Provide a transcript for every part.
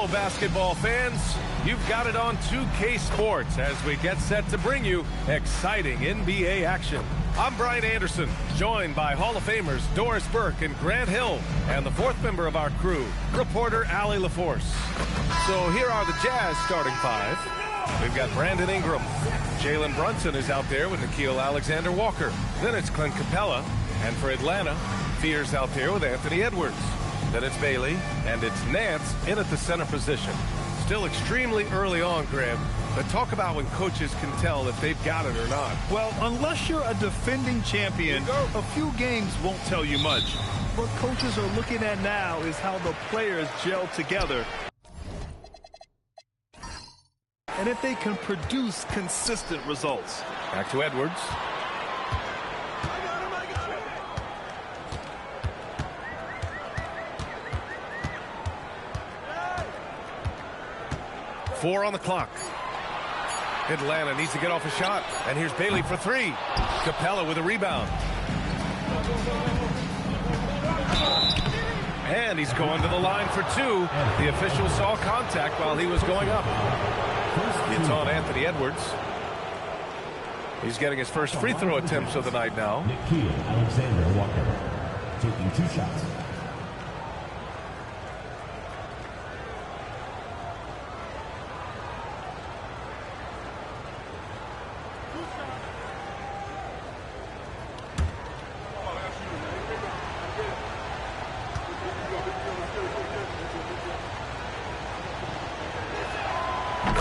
Hello, basketball fans. You've got it on 2K Sports as we get set to bring you exciting NBA action. I'm Brian Anderson, joined by Hall of Famers Doris Burke and Grant Hill, and the fourth member of our crew, reporter Allie LaForce. So here are the Jazz starting five. We've got Brandon Ingram. Jalen Brunson is out there with Nickeil Alexander-Walker. Then it's Clint Capella. And for Atlanta, Fear's out there with Anthony Edwards. Then it's Bailey, and it's Nance in at the center position. Still extremely early on, Graham, but talk about when coaches can tell if they've got it or not. Well, unless you're a defending champion, a few games won't tell you much. What coaches are looking at now is how the players gel together, and if they can produce consistent results. Back to Edwards. Four on the clock. Atlanta needs to get off a shot. And here's Bailey for three. Capella with a rebound. And he's going to the line for two. The official saw contact while he was going up. It's on Anthony Edwards. He's getting his first free throw attempts of the night now. Nickeil Alexander-Walker taking 2 shots.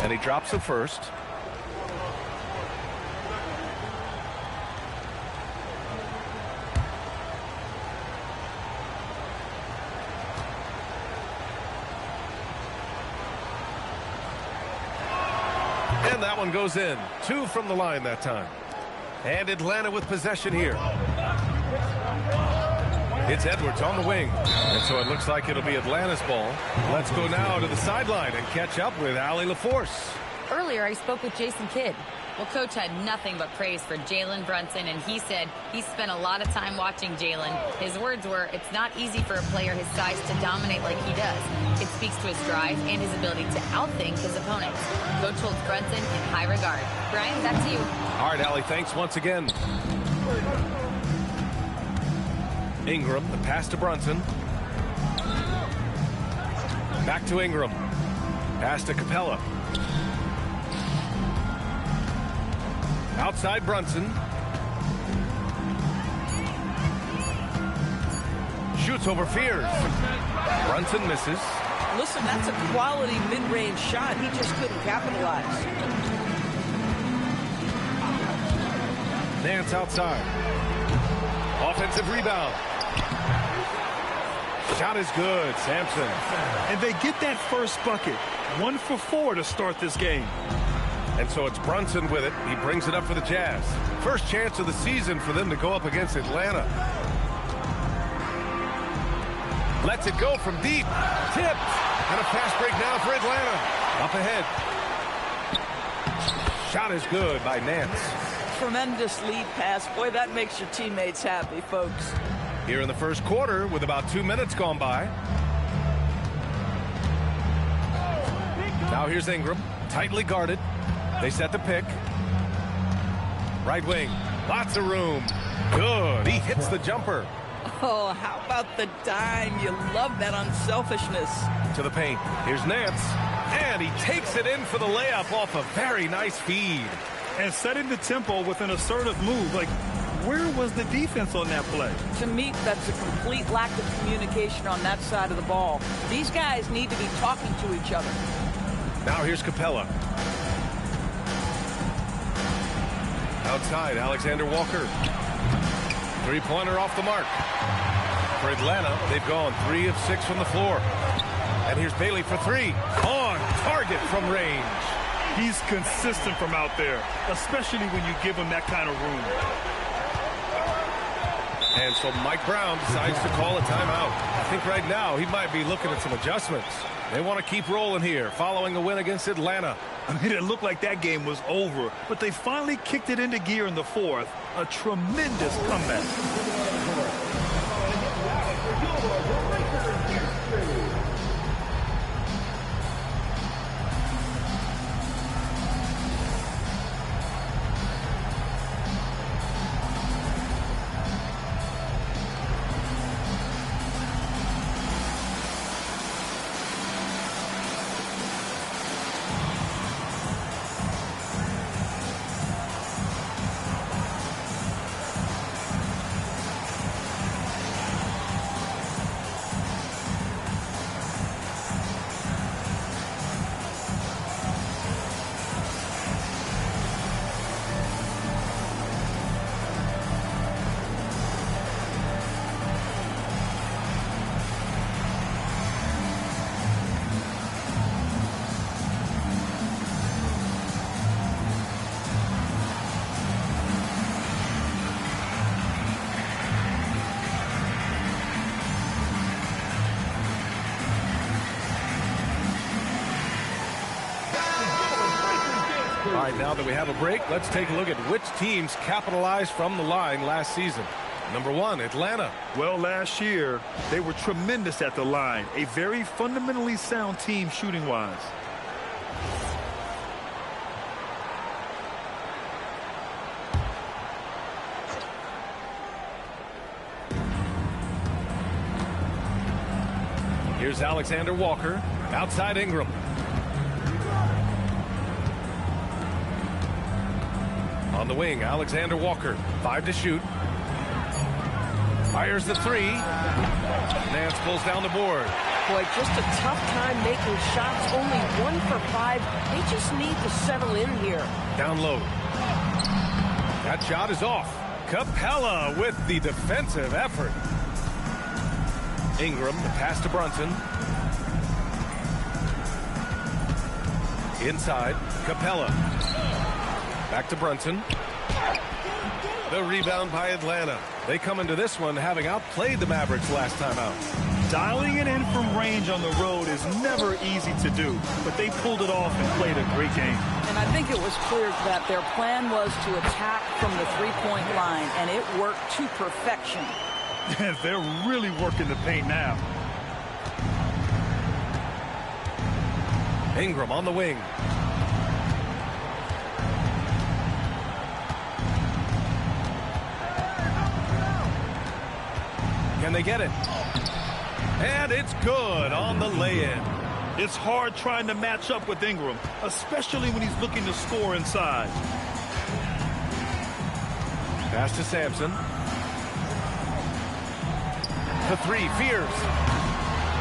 And he drops the first. And that one goes in. 2 from the line that time. And Atlanta with possession here. It's Edwards on the wing. And so it looks like it'll be Atlanta's ball. Let's go now to the sideline and catch up with Allie LaForce. Earlier, I spoke with Jason Kidd. Well, Coach had nothing but praise for Jalen Brunson, and he said he spent a lot of time watching Jalen. His words were, it's not easy for a player his size to dominate like he does. It speaks to his drive and his ability to outthink his opponents. Coach holds Brunson in high regard. Brian, back to you. All right, Allie, thanks once again. Ingram, the pass to Brunson. Back to Ingram. Pass to Capella. Outside Brunson. Shoots over Fears. Brunson misses. Listen, that's a quality mid-range shot. He just couldn't capitalize. Nance outside. Offensive rebound. Shot is good, Sampson. And they get that first bucket. 1 for 4 to start this game. And so it's Brunson with it. He brings it up for the Jazz. First chance of the season for them to go up against Atlanta. Lets it go from deep. Tipped. And a fast break now for Atlanta. Up ahead. Shot is good by Nance. Tremendous lead pass. Boy, that makes your teammates happy, folks. Here in the first quarter with about 2 minutes gone by. Now here's Ingram. Tightly guarded. They set the pick. Right wing. Lots of room. Good. He hits the jumper. Oh, how about the dime? You love that unselfishness. To the paint. Here's Nance. And he takes it in for the layup off a very nice feed. And setting the tempo with an assertive move. Like, where was the defense on that play? To me, that's a complete lack of communication on that side of the ball. These guys need to be talking to each other. Now here's Capella. Outside, Alexander-Walker. Three-pointer off the mark. For Atlanta, they've gone 3 of 6 from the floor. And here's Bailey for 3. On target from range. He's consistent from out there, especially when you give him that kind of room. And so Mike Brown decides to call a timeout. I think right now he might be looking at some adjustments. They want to keep rolling here following a win against Atlanta. I mean, it looked like that game was over, but they finally kicked it into gear in the fourth. A tremendous comeback. All right, now that we have a break, let's take a look at which teams capitalized from the line last season. Number 1, Atlanta. Well, last year, they were tremendous at the line. A very fundamentally sound team shooting-wise. Here's Alexander Walker, outside Ingram. On the wing, Alexander Walker, 5 to shoot. Fires the 3. Nance pulls down the board. Boy, just a tough time making shots. Only 1 for 5. They just need to settle in here. Down low. That shot is off. Capella with the defensive effort. Ingram, the pass to Brunson. Inside, Capella. Back to Brunson. The rebound by Atlanta. They come into this one having outplayed the Mavericks last time out. Dialing it in from range on the road is never easy to do, but they pulled it off and played a great game. And I think it was clear that their plan was to attack from the three-point line, and it worked to perfection. They're really working the paint now. Ingram on the wing. Can they get it? And it's good on the lay-in. It's hard trying to match up with Ingram, especially when he's looking to score inside. Pass to Sampson. The 3, Fears.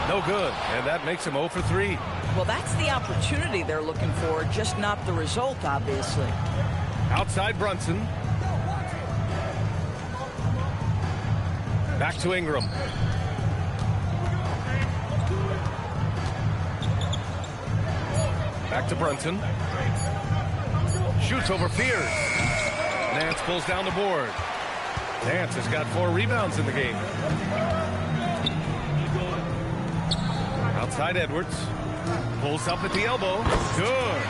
No good, and that makes him 0 for 3. Well, that's the opportunity they're looking for, just not the result, obviously. Outside Brunson. Back to Ingram. Back to Brunson. Shoots over Fears. Nance pulls down the board. Nance has got 4 rebounds in the game. Outside Edwards. Pulls up at the elbow. Good.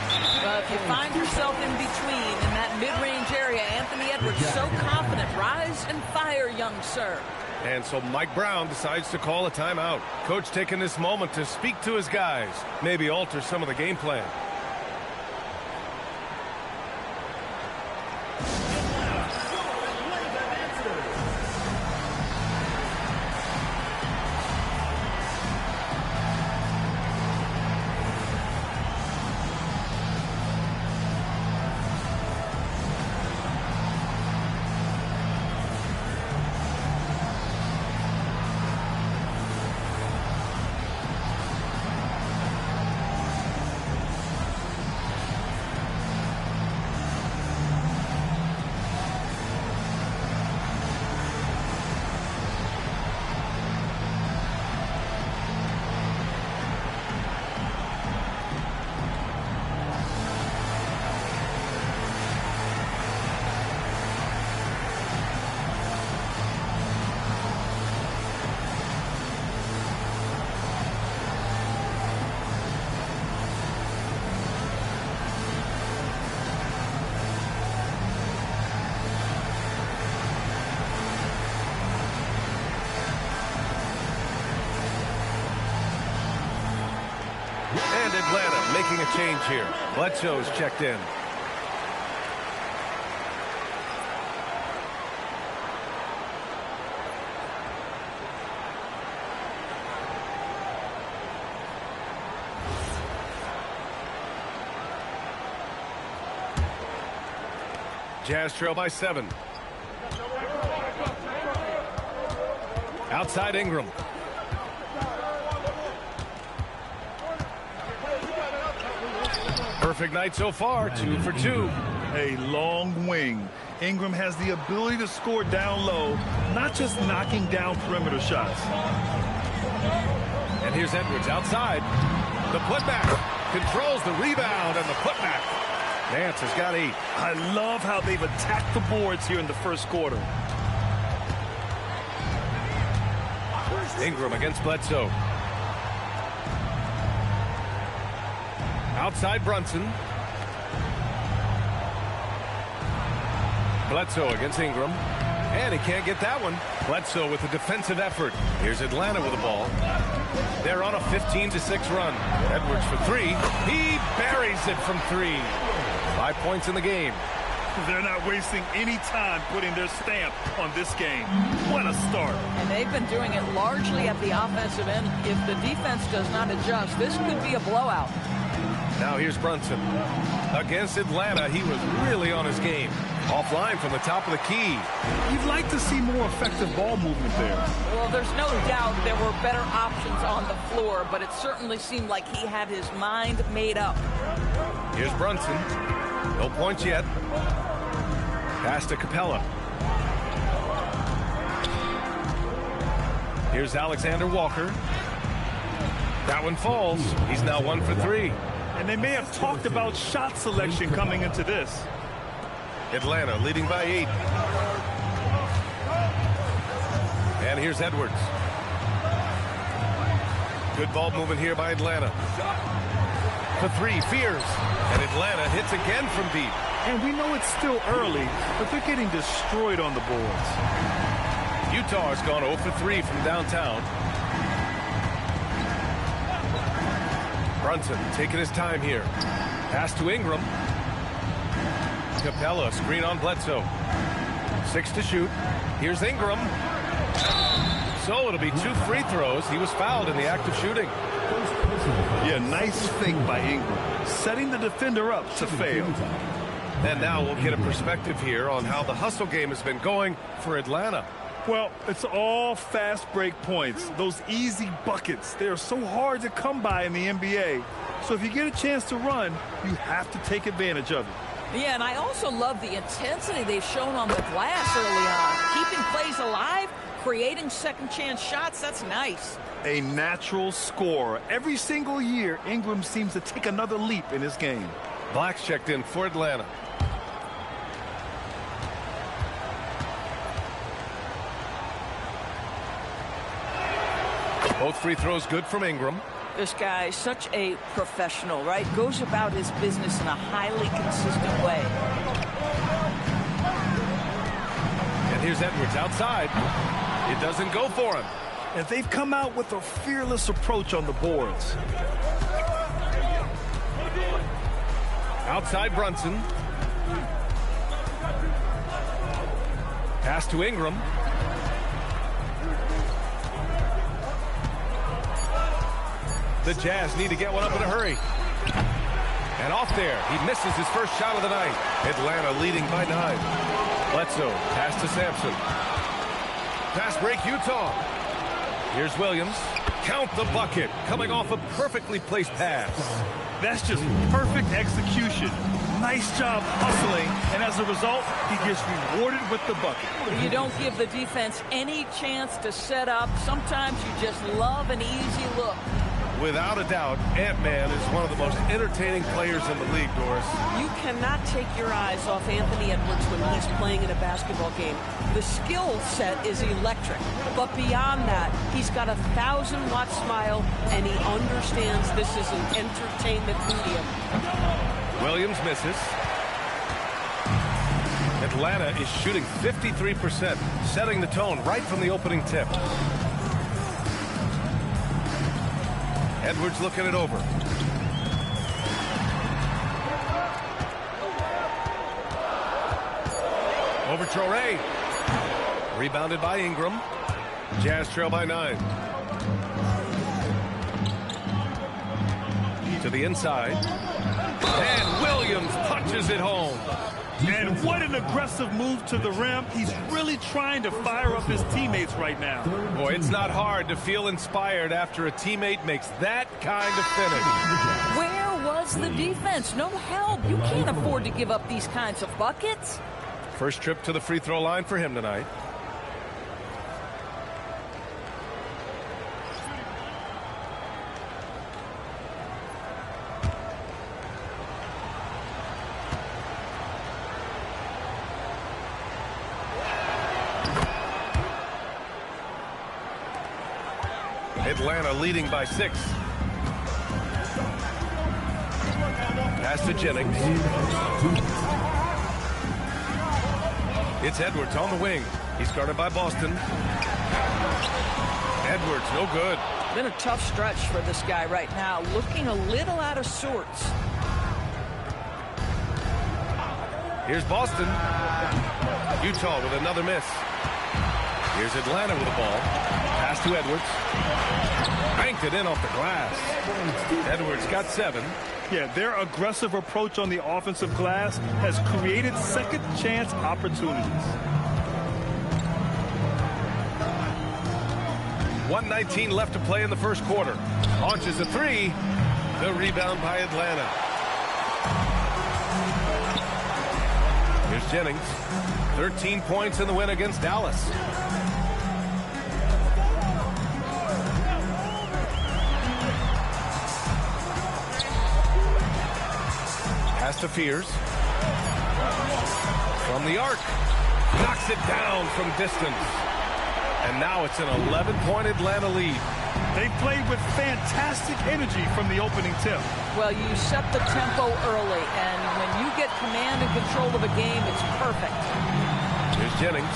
If you find yourself in between in that mid-range area, Anthony Edwards so confident. Rise and fire, young sir. And so Mike Brown decides to call a timeout. Coach taking this moment to speak to his guys, maybe alter some of the game plan. And Atlanta making a change here. Bledsoe's checked in. Jazz trail by 7. Outside Ingram. Perfect night so far, 2 for 2. A long wing. Ingram has the ability to score down low, not just knocking down perimeter shots. And here's Edwards outside. The putback. Controls the rebound and the putback. Nance has got 8. I love how they've attacked the boards here in the first quarter. Ingram against Bledsoe. Outside Brunson. Bledsoe against Ingram. And he can't get that one. Bledsoe with a defensive effort. Here's Atlanta with the ball. They're on a 15-6 run. Edwards for three. He buries it from three. 5 points in the game. They're not wasting any time putting their stamp on this game. What a start. And they've been doing it largely at the offensive end. If the defense does not adjust, this could be a blowout. Now here's Brunson. Against Atlanta, he was really on his game. Offline from the top of the key. You'd like to see more effective ball movement there. Well, there's no doubt there were better options on the floor, but it certainly seemed like he had his mind made up. Here's Brunson. No points yet. Pass to Capella. Here's Alexander Walker. That one falls. He's now 1 for 3. And they may have talked about shot selection coming into this. Atlanta leading by 8. And here's Edwards. Good ball movement here by Atlanta. For 3, Fears. And Atlanta hits again from deep. And we know it's still early, but they're getting destroyed on the boards. Utah has gone 0 for 3 from downtown. Brunson taking his time here. Pass to Ingram. Capella, screen on Bledsoe. 6 to shoot. Here's Ingram. So it'll be 2 free throws. He was fouled in the act of shooting. Yeah, nice fake by Ingram, setting the defender up to fail. And now we'll get a perspective here on how the hustle game has been going for Atlanta. Well, it's all fast break points. Those easy buckets, they are so hard to come by in the NBA. So if you get a chance to run, you have to take advantage of it. Yeah, and I also love the intensity they've shown on the glass early on. Keeping plays alive, creating second chance shots, that's nice. A natural scorer. Every single year, Ingram seems to take another leap in his game. Black's checked in for Atlanta. Both free throws good from Ingram. This guy, such a professional, right? Goes about his business in a highly consistent way. And here's Edwards outside. It doesn't go for him. And they've come out with a fearless approach on the boards. Outside Brunson. Pass to Ingram. The Jazz need to get one up in a hurry. And off there, he misses his first shot of the night. Atlanta leading by 9. Bledsoe, pass to Sampson. Fast break, Utah. Here's Williams. Count the bucket, coming off a perfectly placed pass. That's just perfect execution. Nice job hustling, and as a result, he gets rewarded with the bucket. You don't give the defense any chance to set up. Sometimes you just love an easy look. Without a doubt, Ant-Man is one of the most entertaining players in the league, Doris. You cannot take your eyes off Anthony Edwards when he's playing in a basketball game. The skill set is electric, but beyond that, he's got a 1,000-watt smile, and he understands this is an entertainment medium. Williams misses. Atlanta is shooting 53%, setting the tone right from the opening tip. Edwards looking it over. Over Traore. Rebounded by Ingram. Jazz trail by 9. To the inside. And Williams punches it home. And what an aggressive move to the rim. He's really trying to fire up his teammates right now. Boy, it's not hard to feel inspired after a teammate makes that kind of finish. Where was the defense? No help. You can't afford to give up these kinds of buckets. First trip to the free throw line for him tonight. Atlanta leading by 6. Pass to Jennings. It's Edwards on the wing. He's guarded by Boston. Edwards, no good. Been a tough stretch for this guy right now. Looking a little out of sorts. Here's Boston. Utah with another miss. Here's Atlanta with the ball. Pass to Edwards. Banked it in off the glass. Edwards got 7. Yeah, their aggressive approach on the offensive glass has created second chance opportunities. 1:19 left to play in the first quarter. Launches a 3. The rebound by Atlanta. Here's Jennings. 13 points in the win against Dallas. Pass to Fears. From the arc. Knocks it down from distance. And now it's an 11-point Atlanta lead. They played with fantastic energy from the opening tip. Well, you set the tempo early, and when you get command and control of a game, it's perfect. Here's Jennings.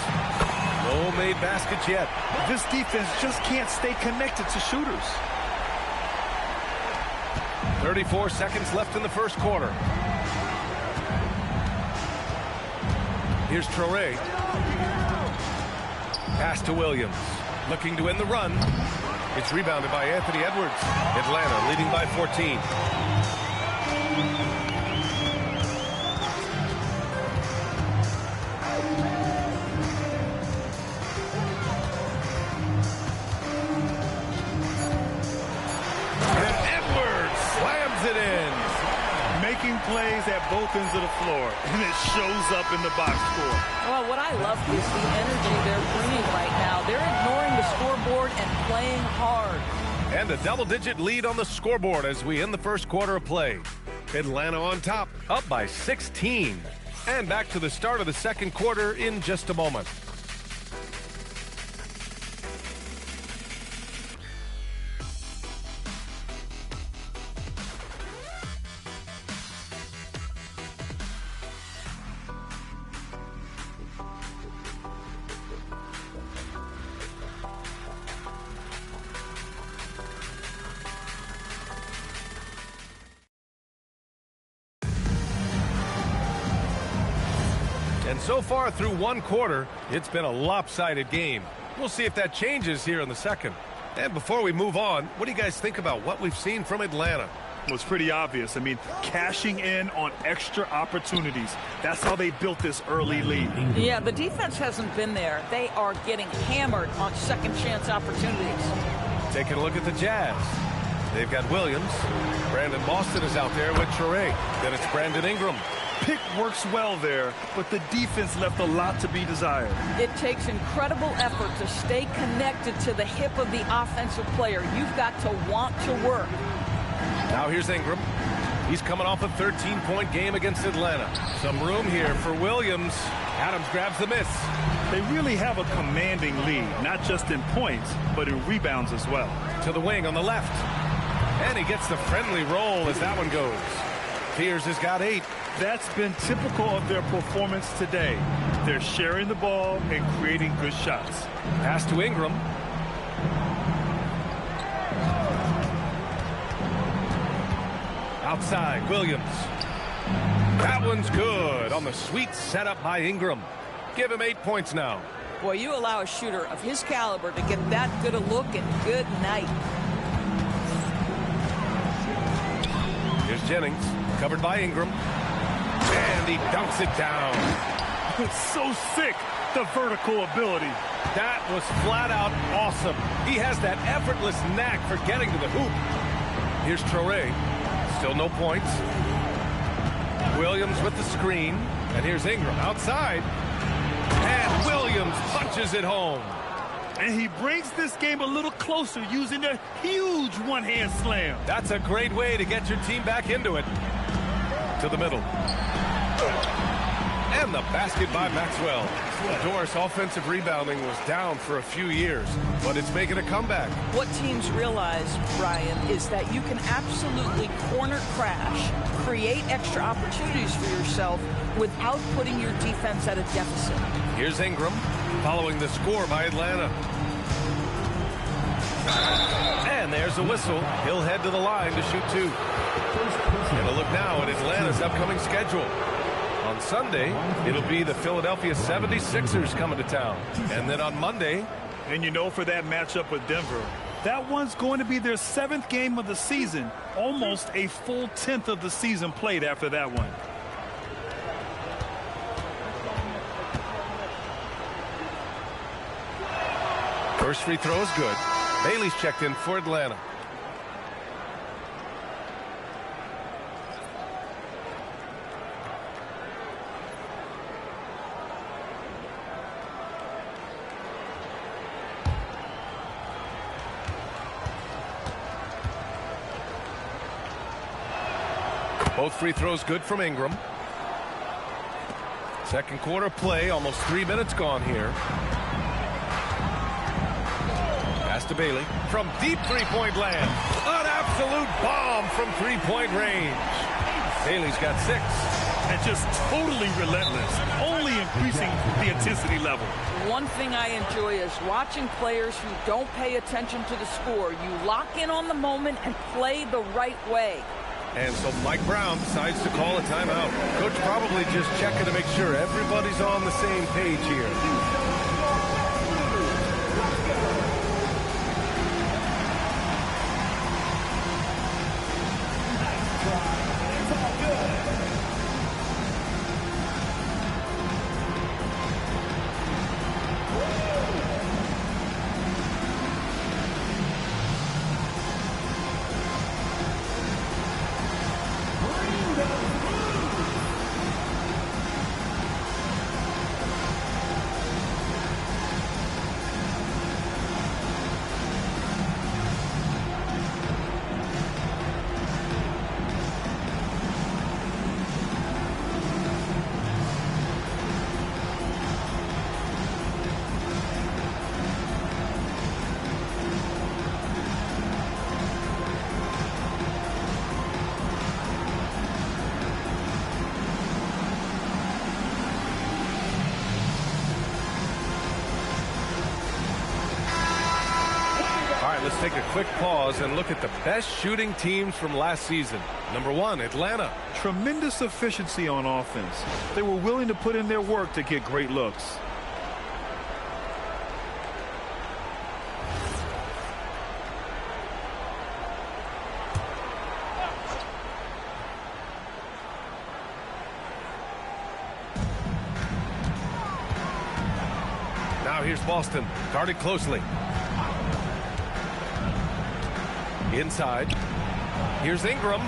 No made baskets yet. This defense just can't stay connected to shooters. 34 seconds left in the first quarter. Here's Traore. Pass to Williams. Looking to end the run. It's rebounded by Anthony Edwards. Atlanta leading by 14. And Edwards slams it in. Making plays at both ends of the floor, and it shows up in the box score. Well, what I love is the energy they're bringing right now. They're ignoring the scoreboard and playing hard. And a double-digit lead on the scoreboard as we end the first quarter of play. Atlanta on top, up by 16. And back to the start of the second quarter in just a moment. And so far through one quarter, it's been a lopsided game. We'll see if that changes here in the second. And before we move on, what do you guys think about what we've seen from Atlanta? Well, it's pretty obvious. I mean, cashing in on extra opportunities. That's how they built this early lead. Yeah, the defense hasn't been there. They are getting hammered on second chance opportunities. Taking a look at the Jazz. They've got Williams. Brandon Boston is out there with Traore. Then it's Brandon Ingram. Pick works well there, but the defense left a lot to be desired. It takes incredible effort to stay connected to the hip of the offensive player. You've got to want to work. Now here's Ingram. He's coming off a 13-point game against Atlanta. Some room here for Williams. Adams grabs the miss. They really have a commanding lead, not just in points, but in rebounds as well. To the wing on the left. And he gets the friendly roll as that one goes. Fears has got 8. That's been typical of their performance today. They're sharing the ball and creating good shots. Pass to Ingram. Outside, Williams. That one's good on the sweet setup by Ingram. Give him 8 points now. Boy, you allow a shooter of his caliber to get that good a look, and good night. Here's Jennings, covered by Ingram. And he dunks it down. It's so sick, the vertical ability. That was flat out awesome. He has that effortless knack for getting to the hoop. Here's Traore. Still no points. Williams with the screen. And here's Ingram outside. And Williams punches it home. And he brings this game a little closer using a huge one-hand slam. That's a great way to get your team back into it. To the middle. And the basket by Maxwell. Doris offensive rebounding was down for a few years, but it's making a comeback. What teams realize, Brian, is that you can absolutely corner crash, create extra opportunities for yourself without putting your defense at a deficit. Here's Ingram following the score by Atlanta. And there's a whistle. He'll head to the line to shoot two. And a look now at Atlanta's upcoming schedule. On Sunday, it'll be the Philadelphia 76ers coming to town. And then on Monday. And you know, for that matchup with Denver, that one's going to be their 7th game of the season. Almost a full 10th of the season played after that one. First free throw is good. Bailey's checked in for Atlanta. Both free throws good from Ingram. Second quarter play, almost 3 minutes gone here. Pass to Bailey from deep three-point land. An absolute bomb from three-point range. Bailey's got 6. And just totally relentless, only increasing the intensity level. One thing I enjoy is watching players who don't pay attention to the score. You lock in on the moment and play the right way. And so Mike Brown decides to call a timeout. Coach probably just checking to make sure everybody's on the same page here. Let's take a quick pause and look at the best shooting teams from last season. Number 1, Atlanta. Tremendous efficiency on offense. They were willing to put in their work to get great looks. Now here's Boston, guarded closely. Inside. Here's Ingram.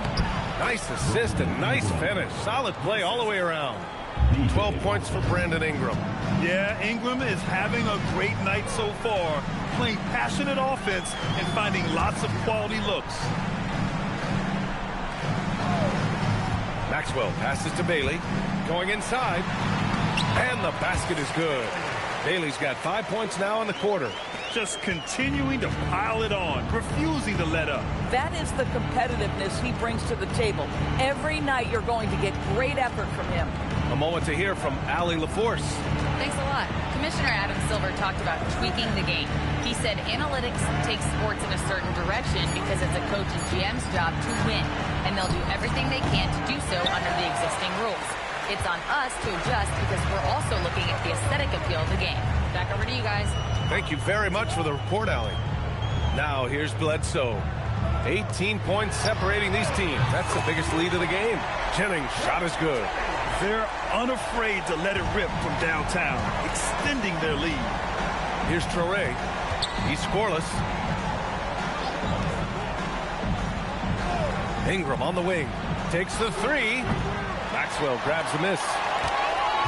Nice assist and nice finish. Solid play all the way around. 12 points for Brandon Ingram. Yeah, Ingram is having a great night so far, playing passionate offense and finding lots of quality looks. Maxwell passes to Bailey. Going inside. And the basket is good. Bailey's got 5 points now in the quarter. Just continuing to pile it on, refusing to let up. That is the competitiveness he brings to the table. Every night you're going to get great effort from him. A moment to hear from Allie LaForce. Thanks a lot. Commissioner Adam Silver talked about tweaking the game. He said analytics takes sports in a certain direction because it's a coach and GM's job to win, and they'll do everything they can to do so under the existing rules. It's on us to adjust because we're also looking at the aesthetic appeal of the game. Back over to you guys. Thank you very much for the report, Allie. Now here's Bledsoe. 18 points separating these teams. That's the biggest lead of the game. Jennings' shot is good. They're unafraid to let it rip from downtown, extending their lead. Here's Traore. He's scoreless. Ingram on the wing. Takes the 3. Maxwell grabs the miss.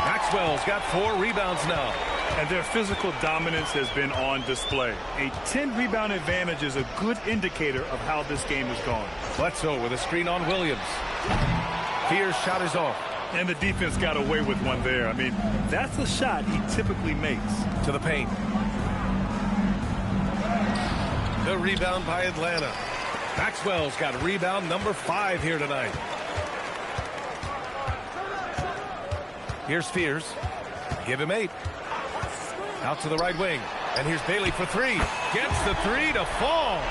Maxwell's got 4 rebounds now. And their physical dominance has been on display. A 10-rebound advantage is a good indicator of how this game has gone. Bledsoe with a screen on Williams. Fear's shot is off. And the defense got away with one there. I mean, that's a shot he typically makes. To the paint. The rebound by Atlanta. Maxwell's got rebound number 5 here tonight. Here's Fears. Give him 8. Out to the right wing. And here's Bailey for 3. Gets the 3 to fall.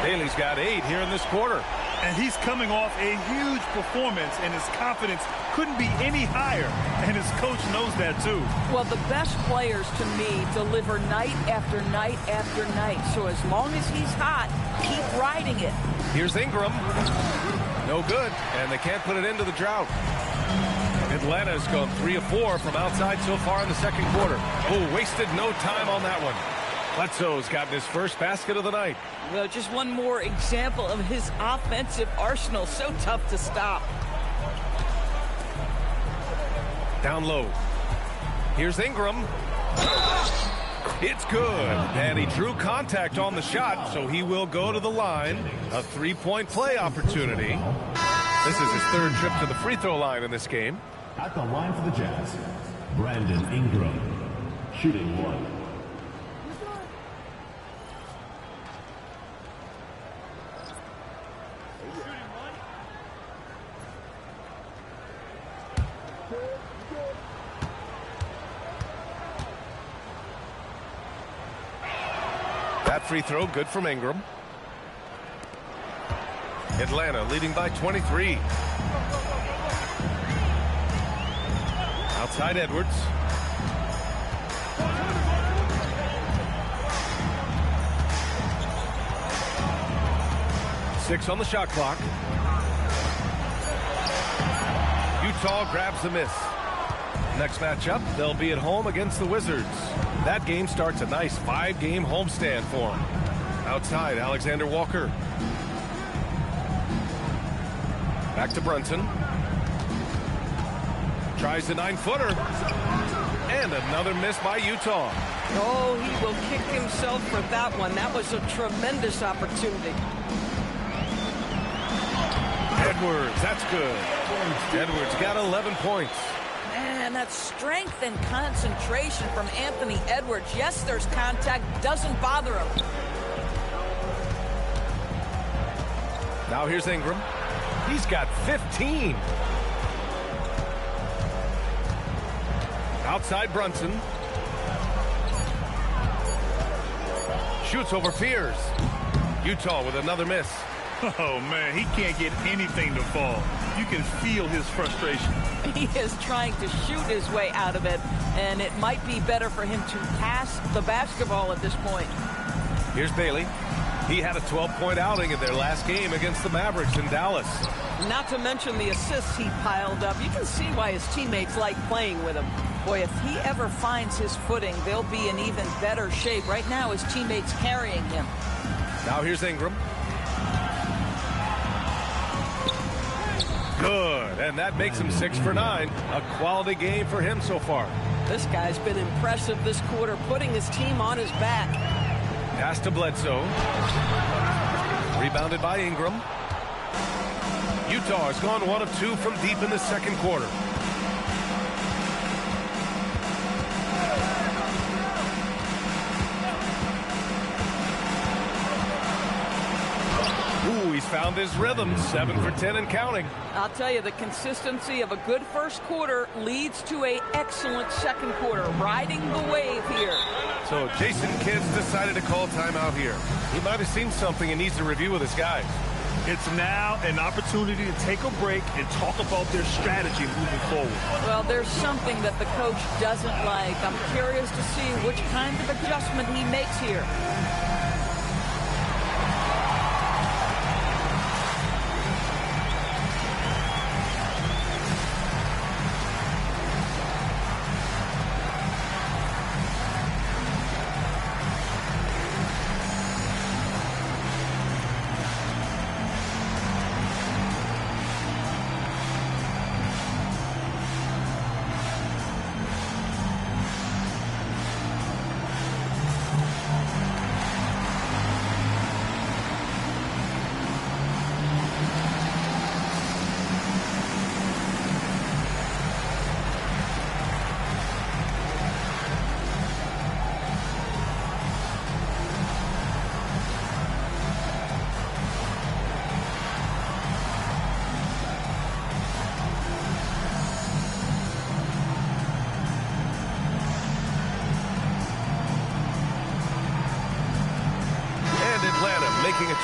Bailey's got 8 here in this quarter. And he's coming off a huge performance, and his confidence couldn't be any higher. And his coach knows that, too. Well, the best players, to me, deliver night after night after night. So as long as he's hot, keep riding it. Here's Ingram. No good, and they can't put it into the drought. Atlanta's gone 3 of 4 from outside so far in the second quarter. Oh, wasted no time on that one. Bledsoe's gotten his first basket of the night. Well, just one more example of his offensive arsenal. So tough to stop. Down low. Here's Ingram. It's good. And he drew contact on the shot, so he will go to the line. A 3-point play opportunity. This is his 3rd trip to the free throw line in this game. At the line for the Jazz, Brandon Ingram, shooting 1. That free throw good from Ingram. Atlanta leading by 23. Outside Edwards. Six on the shot clock. Utah grabs the miss. Next matchup, they'll be at home against the Wizards. That game starts a nice 5-game homestand for them. Outside, Alexander Walker. Back to Brunson. Tries the 9-footer. And another miss by Utah. Oh, he will kick himself for that one. That was a tremendous opportunity. Edwards, that's good. Edwards got 11 points. Man, that's strength and concentration from Anthony Edwards. Yes, there's contact. Doesn't bother him. Now here's Ingram. He's got 15. Outside Brunson. Shoots over Fears. Utah with another miss. Oh, man, he can't get anything to fall. You can feel his frustration. He is trying to shoot his way out of it, and it might be better for him to pass the basketball at this point. Here's Bailey. He had a 12-point outing in their last game against the Mavericks in Dallas. Not to mention the assists he piled up. You can see why his teammates like playing with him. Boy, if he ever finds his footing, they'll be in even better shape. Right now, his teammates carrying him. Now here's Ingram. Good, and that makes him 6 for 9. A quality game for him so far. This guy's been impressive this quarter, putting his team on his back. Pass to Bledsoe. Rebounded by Ingram. Utah has gone 1 of 2 from deep in the second quarter. Ooh, he's found his rhythm. 7 for 10 and counting. I'll tell you, the consistency of a good first quarter leads to an excellent second quarter, riding the wave here. So Jason Kidd's decided to call timeout here. He might have seen something and needs to review with his guys. It's now an opportunity to take a break and talk about their strategy moving forward. Well, there's something that the coach doesn't like. I'm curious to see which kind of adjustment he makes here.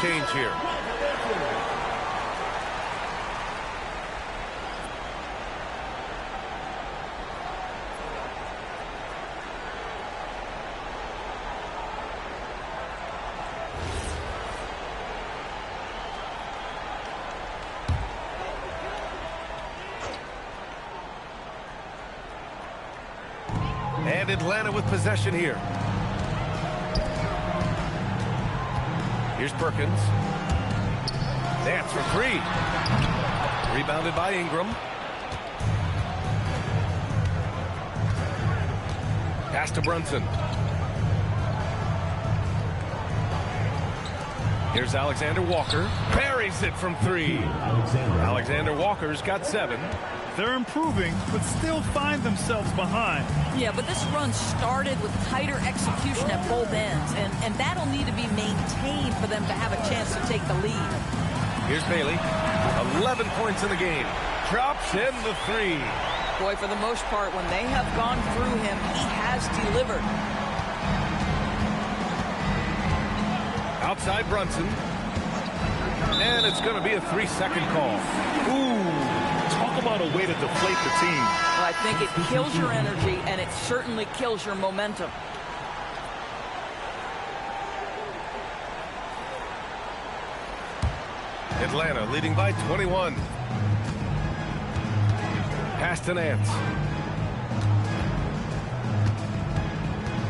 change here. And Atlanta with possession here. Here's Perkins. Nance for three. Rebounded by Ingram. Pass to Brunson. Here's Alexander Walker. Buries it from three. Alexander Walker's got 7. They're improving, but still find themselves behind. Yeah, but this run started with tighter execution at both ends, and that'll need to be maintained for them to have a chance to take the lead. Here's Bailey. 11 points in the game. Drops in the 3. Boy, for the most part, when they have gone through him, he has delivered. Outside Brunson. And it's going to be a 3-second call. Ooh, talk about a way to deflate the team. Well, I think it kills your energy, and it certainly kills your momentum. Atlanta leading by 21. Pass to Nance.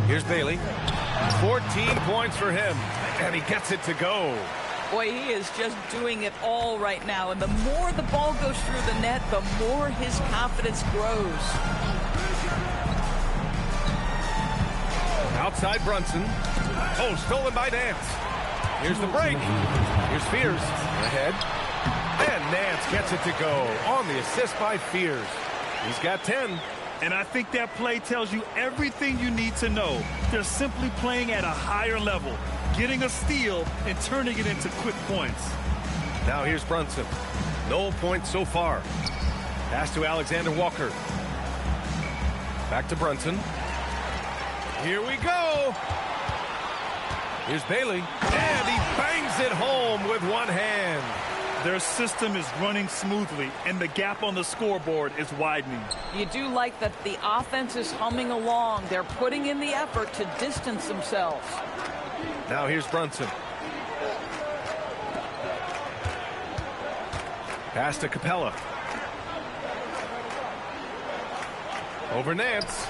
Here's Bailey. 14 points for him, and he gets it to go. Boy, he is just doing it all right now, and the more the ball goes through the net, the more his confidence grows. Outside Brunson. Oh, stolen by Nance. Here's the break. Here's Fears ahead. And Nance gets it to go on the assist by Fears. He's got 10. And I think that play tells you everything you need to know. They're simply playing at a higher level, getting a steal and turning it into quick points. Now here's Brunson. No points so far. Pass to Alexander Walker. Back to Brunson. Here we go. Here's Bailey. And he bangs it home with one hand. Their system is running smoothly, and the gap on the scoreboard is widening. You do like that the offense is humming along. They're putting in the effort to distance themselves. Now here's Brunson. Pass to Capella. Over Nance.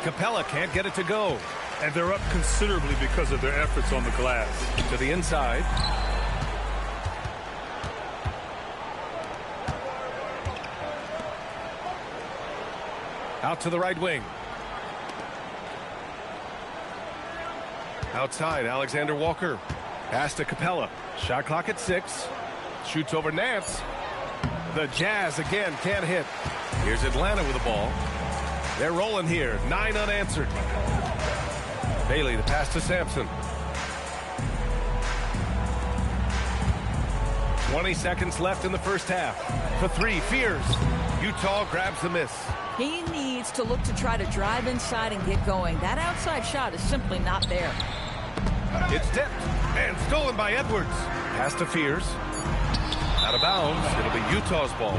Capella can't get it to go. And they're up considerably because of their efforts on the glass. To the inside. Out to the right wing. Outside, Alexander Walker. Pass to Capella. Shot clock at 6. Shoots over Nance. The Jazz again can't hit. Here's Atlanta with the ball. They're rolling here. 9 unanswered. Bailey, the pass to Sampson. 20 seconds left in the first half. For 3, Fears. Utah grabs the miss. He needs to look to try to drive inside and get going. That outside shot is simply not there. It's tipped and stolen by Edwards. Pass to Fears. Out of bounds. It'll be Utah's ball.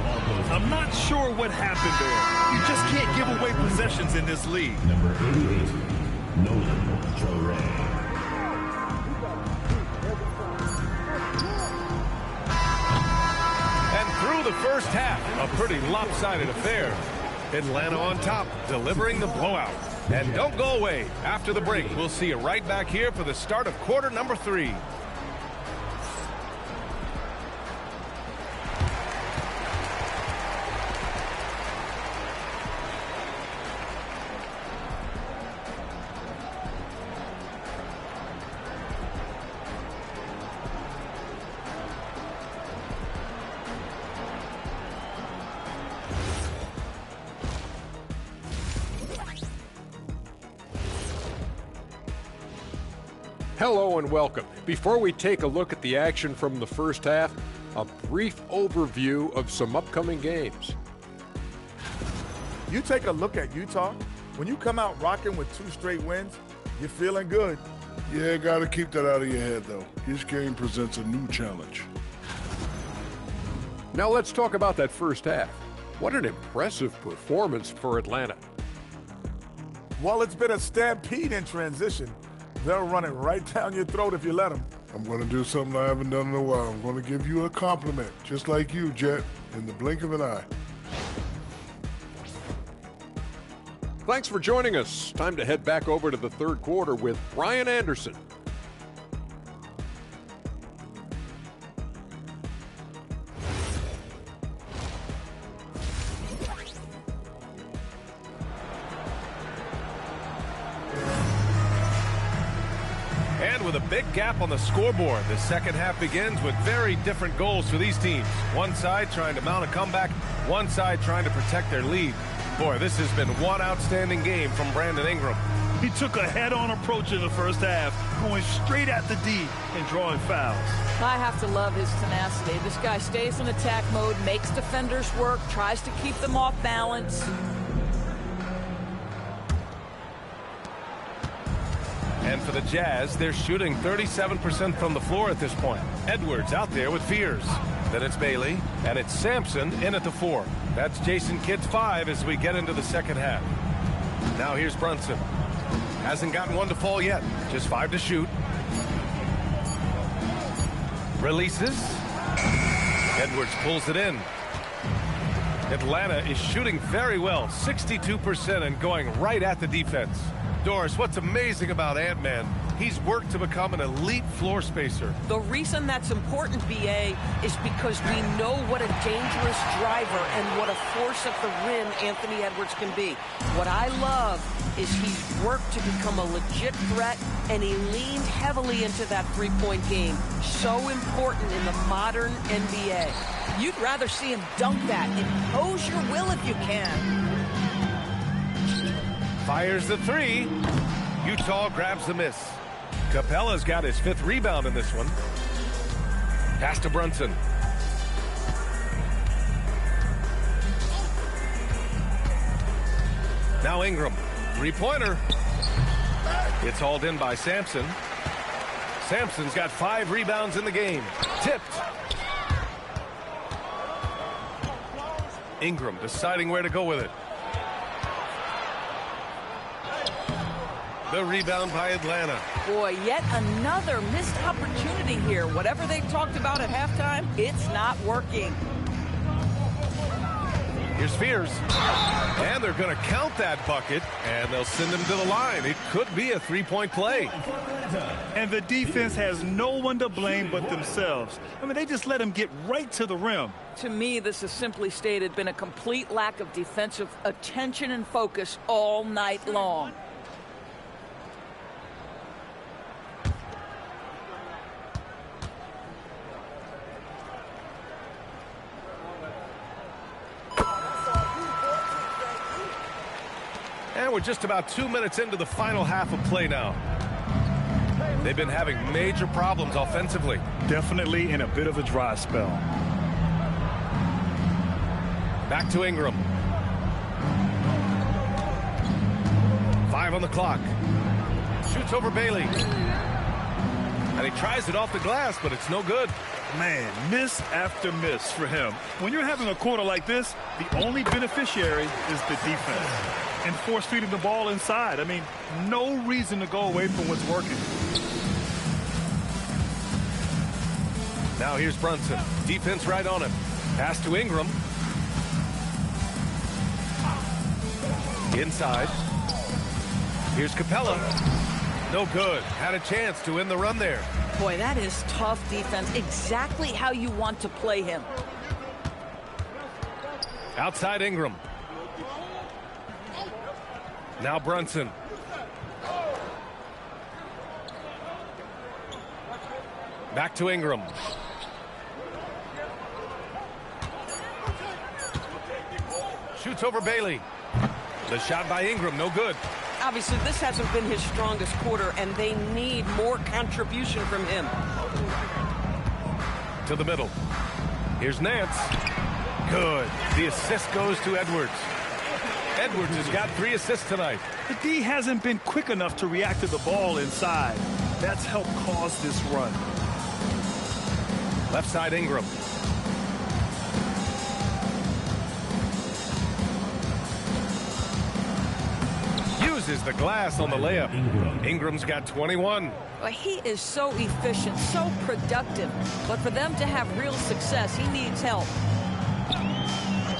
I'm not sure what happened there. You just can't give away possessions in this league. Number 88, Nolan Traore. And through the first half, a pretty lopsided affair. Atlanta on top, delivering the blowout. And don't go away. After the break, we'll see you right back here for the start of quarter number 3. Hello and welcome. Before we take a look at the action from the first half, a brief overview of some upcoming games. You take a look at Utah, when you come out rocking with 2 straight wins, you're feeling good. Yeah, gotta keep that out of your head, though. Each game presents a new challenge. Now let's talk about that first half. What an impressive performance for Atlanta. While it's been a stampede in transition, they'll run it right down your throat if you let them. I'm gonna do something I haven't done in a while. I'm gonna give you a compliment, just like you, Jet, in the blink of an eye. Thanks for joining us. Time to head back over to the third quarter with Brian Anderson. And with a big gap on the scoreboard, the second half begins with very different goals for these teams. One side trying to mount a comeback, one side trying to protect their lead. Boy, this has been one outstanding game from Brandon Ingram. He took a head-on approach in the first half, going straight at the D and drawing fouls. I have to love his tenacity. This guy stays in attack mode, makes defenders work, tries to keep them off balance. And for the Jazz, they're shooting 37% from the floor at this point. Edwards out there with Fears. Then it's Bailey, and it's Sampson in at the 4. That's Jason Kidd's 5 as we get into the second half. Now here's Brunson. Hasn't gotten one to fall yet. Just 5 to shoot. Releases. Edwards pulls it in. Atlanta is shooting very well, 62%, and going right at the defense. Doris, what's amazing about Ant-Man, he's worked to become an elite floor spacer. The reason that's important, B.A., is because we know what a dangerous driver and what a force at the rim Anthony Edwards can be. What I love is he's worked to become a legit threat, and he leaned heavily into that three-point game. So important in the modern NBA. You'd rather see him dunk that. Impose your will if you can. Fires the 3. Utah grabs the miss. Capella's got his 5th rebound in this one. Pass to Brunson. Now Ingram. 3-pointer. It's hauled in by Sampson. Sampson's got 5 rebounds in the game. Tipped. Ingram deciding where to go with it. The rebound by Atlanta. Boy, yet another missed opportunity here. Whatever they talked about at halftime, it's not working. Here's Fears. And they're going to count that bucket, and they'll send him to the line. It could be a 3-point play. And the defense has no one to blame but themselves. I mean, they just let him get right to the rim. To me, this has simply stated been a complete lack of defensive attention and focus all night long. And we're just about 2 minutes into the final half of play now. They've been having major problems offensively. Definitely in a bit of a dry spell. Back to Ingram. 5 on the clock. Shoots over Bailey. And he tries it off the glass, but it's no good. Man, miss after miss for him. When you're having a quarter like this, the only beneficiary is the defense. And force feeding the ball inside. I mean, no reason to go away from what's working. Now here's Brunson. Defense right on him. Pass to Ingram. Inside. Here's Capella. No good. Had a chance to win the run there. Boy, that is tough defense. Exactly how you want to play him. Outside Ingram. Now Brunson. Back to Ingram. Shoots over Bailey. The shot by Ingram, no good. Obviously, this hasn't been his strongest quarter, and they need more contribution from him. To the middle. Here's Nance. Good. The assist goes to Edwards. Edwards has got 3 assists tonight. The D hasn't been quick enough to react to the ball inside. That's helped cause this run. Left side Ingram. Uses the glass on the layup. Ingram's got 21. Well, he is so efficient, so productive. But for them to have real success, he needs help.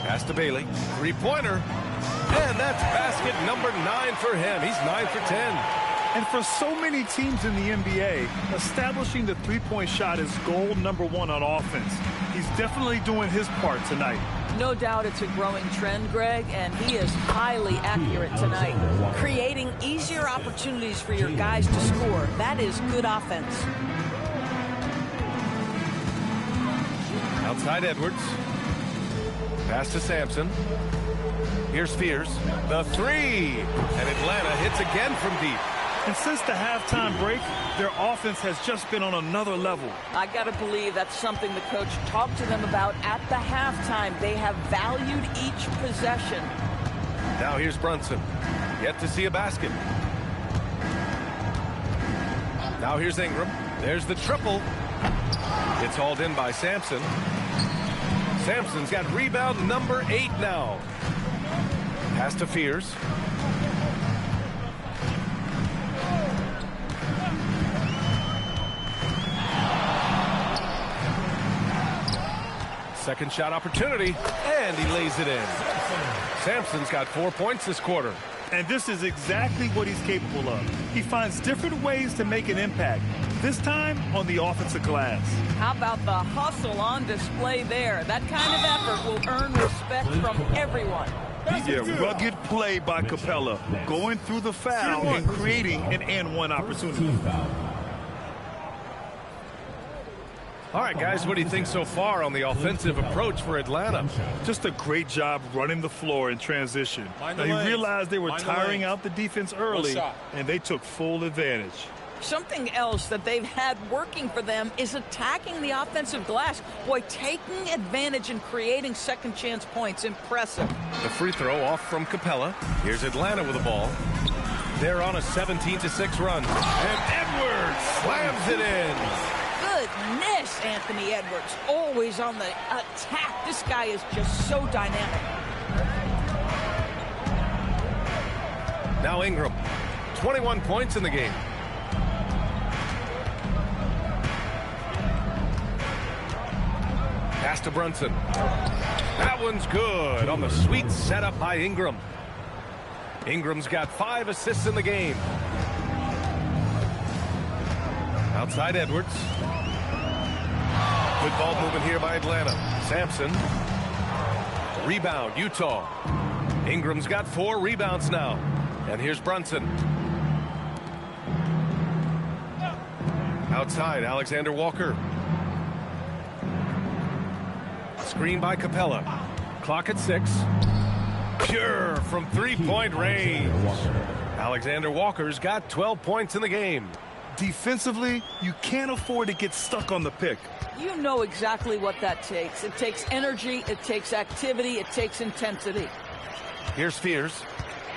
Pass to Bailey. Three-pointer. And that's basket number 9 for him. He's 9 for 10. And for so many teams in the NBA, establishing the three-point shot is goal number 1 on offense. He's definitely doing his part tonight. No doubt it's a growing trend, Greg, and he is highly accurate tonight. Creating easier opportunities for your guys to score. That is good offense. Outside Edwards. Pass to Sampson. Here's Spears. The three. And Atlanta hits again from deep. And since the halftime break, their offense has just been on another level. I got to believe that's something the coach talked to them about at the halftime. They have valued each possession. Now here's Brunson. Yet to see a basket. Now here's Ingram. There's the triple. It's hauled in by Sampson. Sampson's got rebound number 8 now. Pass to Fears. Second shot opportunity, and he lays it in. Sampson's got 4 points this quarter. And this is exactly what he's capable of. He finds different ways to make an impact, this time on the offensive glass. How about the hustle on display there? That kind of effort will earn respect from everyone. Yeah, rugged play by Capella, going through the foul and creating an and-one opportunity. All right, guys, what do you think so far on the offensive approach for Atlanta? Just a great job running the floor in transition. They realized they were tiring out the defense early, and they took full advantage. Something else that they've had working for them is attacking the offensive glass. Boy, taking advantage and creating second chance points. Impressive. The free throw off from Capella. Here's Atlanta with the ball. They're on a 17-6 run. And Edwards slams it in. Goodness, Anthony Edwards, always on the attack. This guy is just so dynamic. Now Ingram, 21 points in the game. Pass to Brunson. That one's good on the sweet setup by Ingram. Ingram's got 5 assists in the game. Outside Edwards. Good ball movement here by Atlanta. Sampson. Rebound, Utah. Ingram's got 4 rebounds now. And here's Brunson. Outside, Alexander Walker. Screen by Capella. Clock at 6. Pure from three-point range. Alexander Walker's got 12 points in the game. Defensively, you can't afford to get stuck on the pick. You know exactly what that takes. It takes energy, it takes activity, it takes intensity. Here's Fears.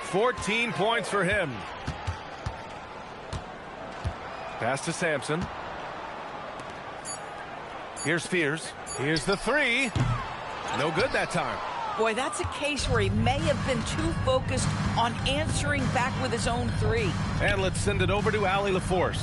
14 points for him. Pass to Sampson. Here's Fears. Here's the three. No good that time. Boy, that's a case where he may have been too focused on answering back with his own three. And let's send it over to Allie LaForce.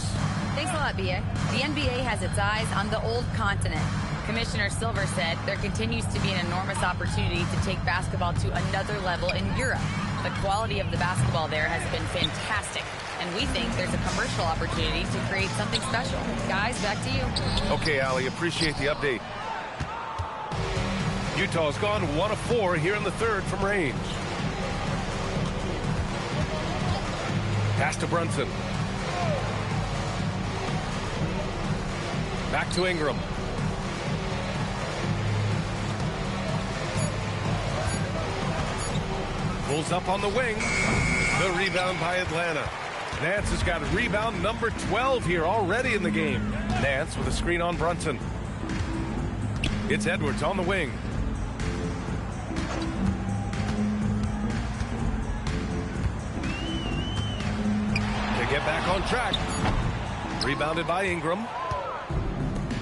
Thanks a lot, B.A. The NBA has its eyes on the old continent. Commissioner Silver said there continues to be an enormous opportunity to take basketball to another level in Europe. The quality of the basketball there has been fantastic, and we think there's a commercial opportunity to create something special. Guys, back to you. Okay, Allie, appreciate the update. Utah's gone 1 of 4 here in the third from range. Pass to Brunson. Back to Ingram. Pulls up on the wing. The rebound by Atlanta. Nance has got rebound number 12 here already in the game. Nance with a screen on Brunson. It's Edwards on the wing. They get back on track. Rebounded by Ingram.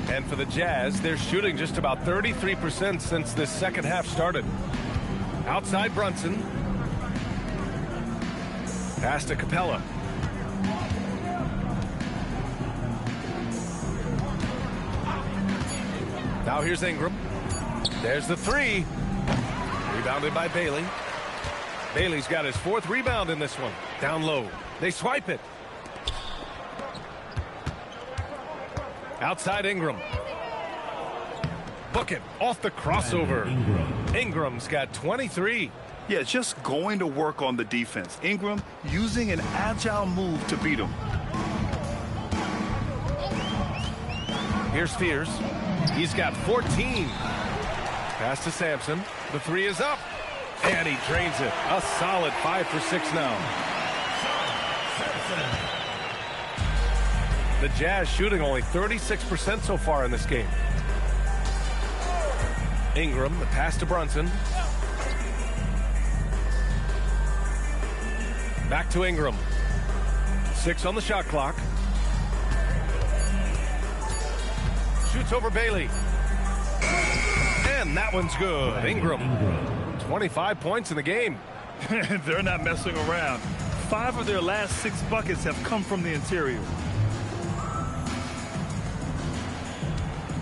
And for the Jazz, they're shooting just about 33% since this second half started. Outside Brunson. Pass to Capella. Now here's Ingram. There's the three. Rebounded by Bailey. Bailey's got his 4th rebound in this one. Down low. They swipe it. Outside Ingram. Book it off the crossover. Ingram's got 23. Yeah, just going to work on the defense. Ingram using an agile move to beat him. Here's Spears. He's got 14. Pass to Sampson. The 3 is up. And he drains it. A solid 5 for 6 now. The Jazz shooting only 36% so far in this game. Ingram, the pass to Brunson. Back to Ingram. 6 on the shot clock. Shoots over Bailey. And that one's good. Ingram, 25 points in the game. They're not messing around. 5 of their last 6 buckets have come from the interior.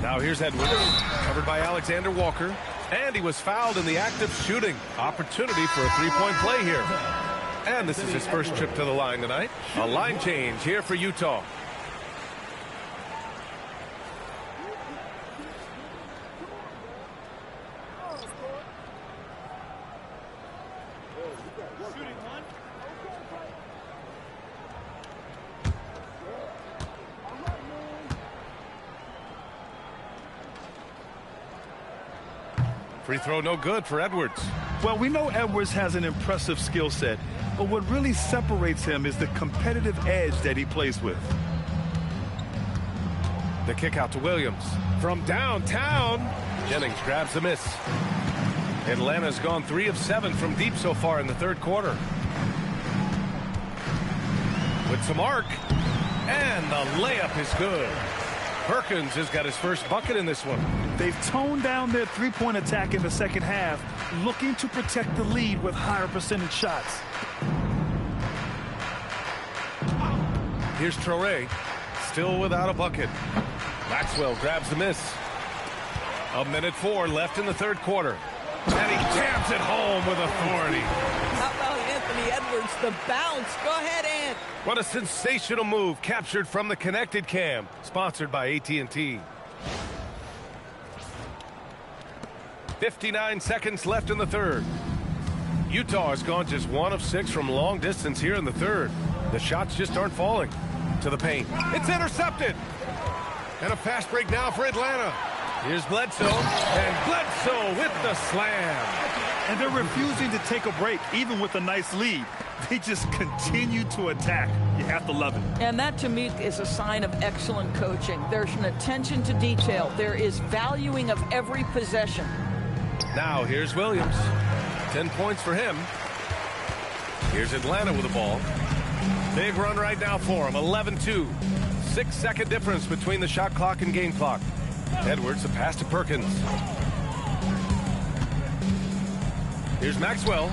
Now here's Edwards, covered by Alexander Walker. And he was fouled in the act of shooting. Opportunity for a 3-point play here. And this is his first trip to the line tonight. A line change here for Utah. Free throw no good for Edwards. Well, we know Edwards has an impressive skill set, but what really separates him is the competitive edge that he plays with. The kick out to Williams. From downtown, Jennings grabs the miss. Atlanta's gone 3 of 7 from deep so far in the 3rd quarter. With some arc, and the layup is good. Perkins has got his first bucket in this one. They've toned down their 3-point attack in the second half, looking to protect the lead with higher percentage shots. Here's Traore, still without a bucket. Maxwell grabs the miss. 1:04 left in the 3rd quarter. And he jams it home with authority. How about Anthony Edwards, the bounce? Go ahead, Ant. What a sensational move captured from the connected cam, sponsored by AT&T. 59 seconds left in the 3rd. Utah has gone just 1 of 6 from long distance here in the 3rd. The shots just aren't falling. To the paint. It's intercepted. And a fast break now for Atlanta. Here's Bledsoe. And Bledsoe with the slam. And they're refusing to take a break, even with a nice lead. They just continue to attack. You have to love it. And that, to me, is a sign of excellent coaching. There's an attention to detail. There is valuing of every possession. Now here's Williams. 10 points for him. Here's Atlanta with the ball. Big run right now for him. 11-2. 6-second difference between the shot clock and game clock. Edwards, the pass to Perkins. Here's Maxwell.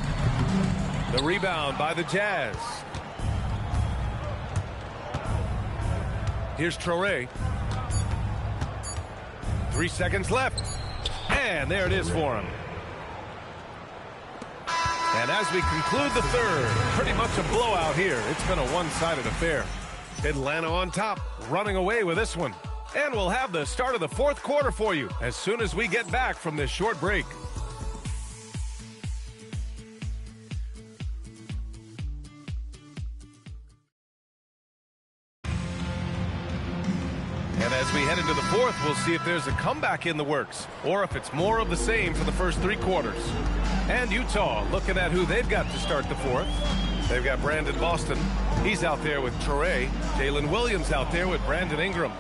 The rebound by the Jazz. Here's Traore. 3 seconds left. And there it is for him. And as we conclude the 3rd, pretty much a blowout here. It's been a one-sided affair. Atlanta on top, running away with this one. And we'll have the start of the 4th quarter for you as soon as we get back from this short break. And as we head into the 4th, we'll see if there's a comeback in the works or if it's more of the same for the first 3 quarters. And Utah looking at who they've got to start the 4th. They've got Brandon Boston. He's out there with Traore. Jalen Williams out there with Brandon Ingram.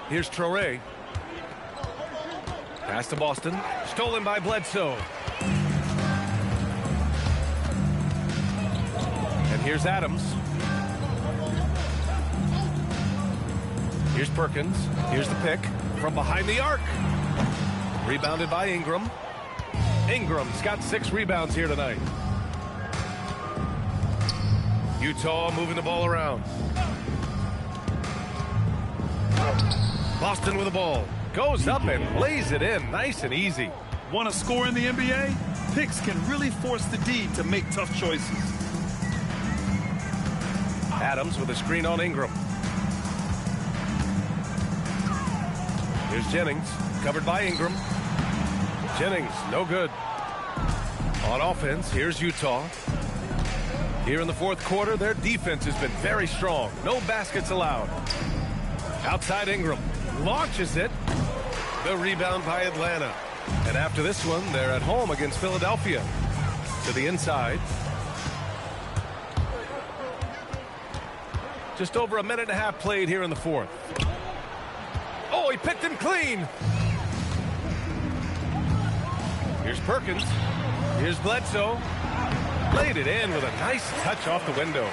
Here's Traore. Pass to Boston. Stolen by Bledsoe. And here's Adams. Here's Perkins. Here's the pick from behind the arc. Rebounded by Ingram. Ingram's got 6 rebounds here tonight. Utah moving the ball around. Boston with the ball. Goes up and lays it in. Nice and easy. Want to score in the NBA? Picks can really force the D to make tough choices. Adams with a screen on Ingram. Here's Jennings, covered by Ingram. Jennings, no good. On offense, here's Utah. Here in the fourth quarter, their defense has been very strong. No baskets allowed. Outside Ingram, launches it. The rebound by Atlanta. And after this one, they're at home against Philadelphia. To the inside. Just over a minute and a half played here in the fourth. Oh, he picked him clean. Here's Perkins. Here's Bledsoe. Laid it in with a nice touch off the window.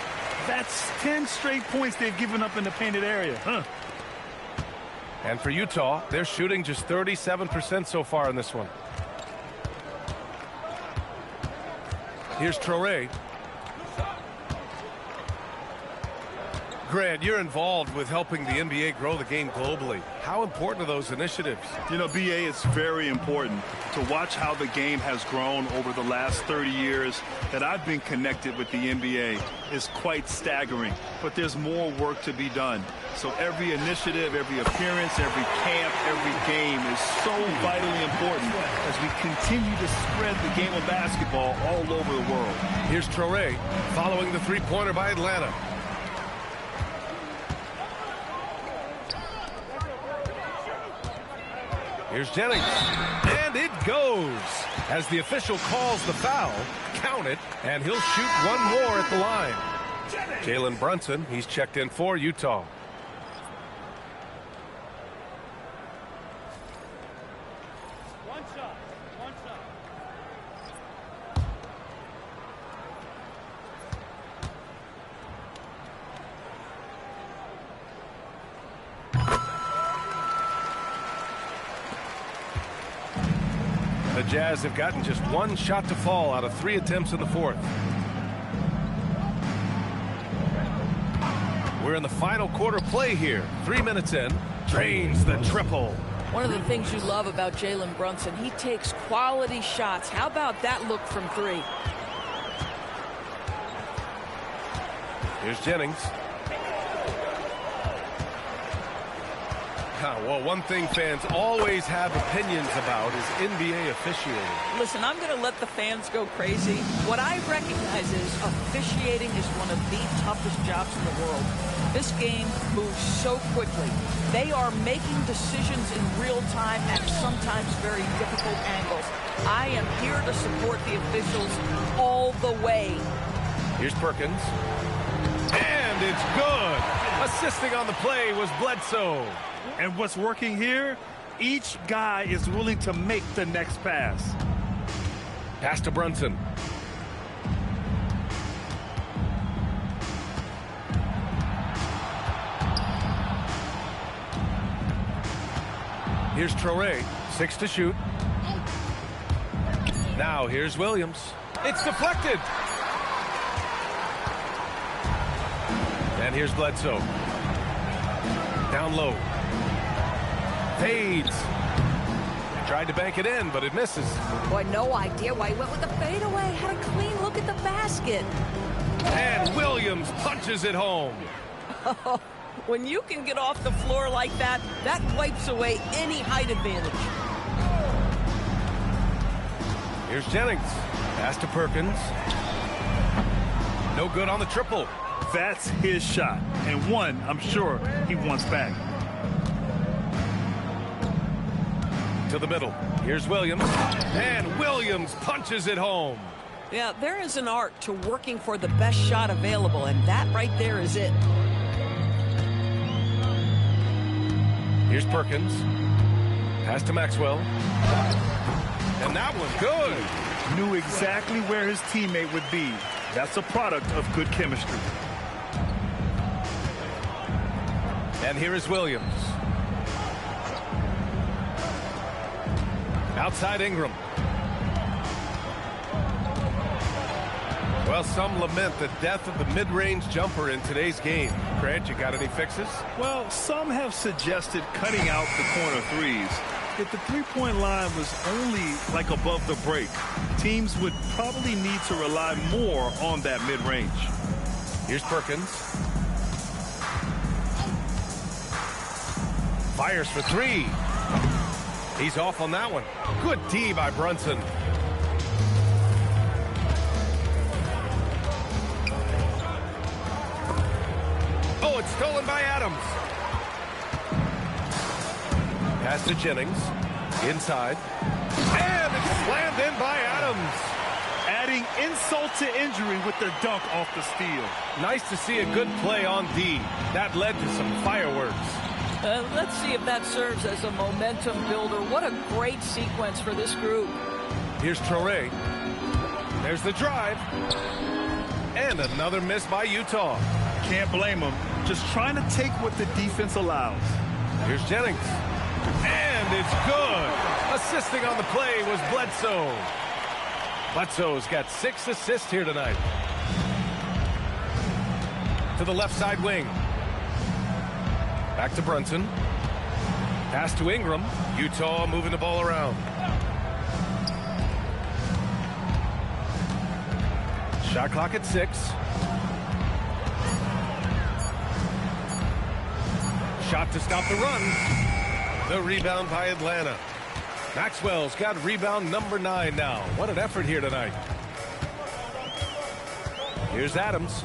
That's 10 straight points they've given up in the painted area. Huh. And for Utah, they're shooting just 37% so far in this one. Here's Traore. Grant, you're involved with helping the NBA grow the game globally. How important are those initiatives? You know, BA, it's very important to watch how the game has grown over the last 30 years that I've been connected with the NBA. Is quite staggering, but there's more work to be done. So every initiative, every appearance, every camp, every game is so vitally important as we continue to spread the game of basketball all over the world. Here's Traore following the three-pointer by Atlanta. Here's Jennings, and it goes. As the official calls the foul, count it, and he'll shoot one more at the line. Jalen Brunson, he's checked in for Utah. One shot. The Jazz have gotten just one shot to fall out of 3 attempts in the fourth. We're in the final quarter play here. 3 minutes in. Drains the triple. One of the things you love about Jalen Brunson, he takes quality shots. How about that look from 3? Here's Jennings. Well, one thing fans always have opinions about is NBA officiating. Listen, I'm going to let the fans go crazy. What I recognize is officiating is one of the toughest jobs in the world. This game moves so quickly. They are making decisions in real time at sometimes very difficult angles. I am here to support the officials all the way. Here's Perkins. And it's good. Assisting on the play was Bledsoe. And what's working here, each guy is willing to make the next pass. Pass to Brunson. Here's Traore, 6 to shoot. Now here's Williams. It's deflected. And here's Bledsoe. Down low. Fades. Tried to bank it in, but it misses. Boy, no idea why he went with the fadeaway. Had a clean look at the basket. And Williams punches it home. When you can get off the floor like that, that wipes away any height advantage. Here's Jennings. Pass to Perkins. No good on the triple. That's his shot, and one I'm sure he wants back. To the middle. Here's Williams. And Williams punches it home. Yeah, there is an art to working for the best shot available, and that right there is it. Here's Perkins. Pass to Maxwell. And that one good. Knew exactly where his teammate would be. That's a product of good chemistry. And here is Williams. Outside Ingram. Well, some lament the death of the mid-range jumper in today's game. Grant, you got any fixes? Well, some have suggested cutting out the corner threes. If the three-point line was only like above the break, teams would probably need to rely more on that mid-range. Here's Perkins. Fires for three. He's off on that one. Good D by Brunson. Oh, it's stolen by Adams. Pass to Jennings. Inside. And it's slammed in by Adams. Adding insult to injury with the dunk off the steal. Nice to see a good play on D. That led to some fireworks. Let's see if that serves as a momentum builder. What a great sequence for this group. Here's Traoré. There's the drive. And another miss by Utah. Can't blame them. Just trying to take what the defense allows. Here's Jennings. And it's good. Assisting on the play was Bledsoe. Bledsoe's got 6 assists here tonight. To the left side wing. Back to Brunson. Pass to Ingram. Utah moving the ball around. Shot clock at 6. Shot to stop the run. The rebound by Atlanta. Maxwell's got rebound number 9 now. What an effort here tonight. Here's Adams.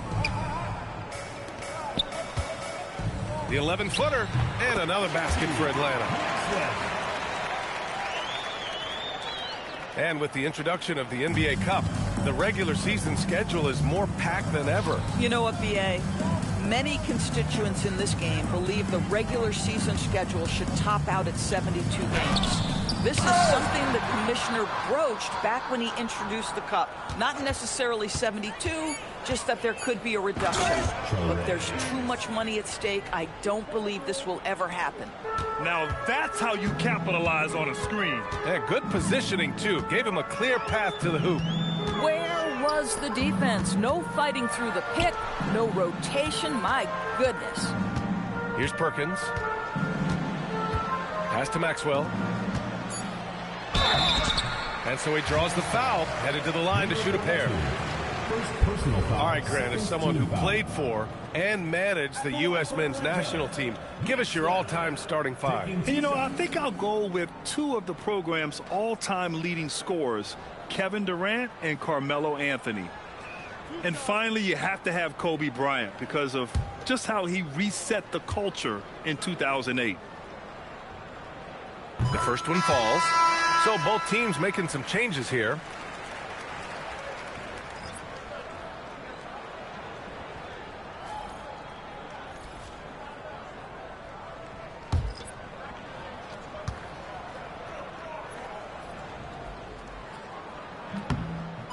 The 11-footer and another basket for Atlanta. And with the introduction of the NBA Cup, the regular season schedule is more packed than ever. You know what, B.A.? Many constituents in this game believe the regular season schedule should top out at 72 games. This is something the commissioner broached back when he introduced the Cup. Not necessarily 72, just that there could be a reduction. Look, there's too much money at stake. I don't believe this will ever happen. Now that's how you capitalize on a screen. Yeah, good positioning, too. Gave him a clear path to the hoop. Where was the defense? No fighting through the pick, no rotation. My goodness. Here's Perkins. Pass to Maxwell. And so he draws the foul, headed to the line to shoot a pair. All right, Grant, as someone who played for and managed the U.S. men's national team, give us your all-time starting 5. And you know, I think I'll go with 2 of the program's all-time leading scorers, Kevin Durant and Carmelo Anthony. And finally, you have to have Kobe Bryant because of just how he reset the culture in 2008. The first one falls. So both teams making some changes here.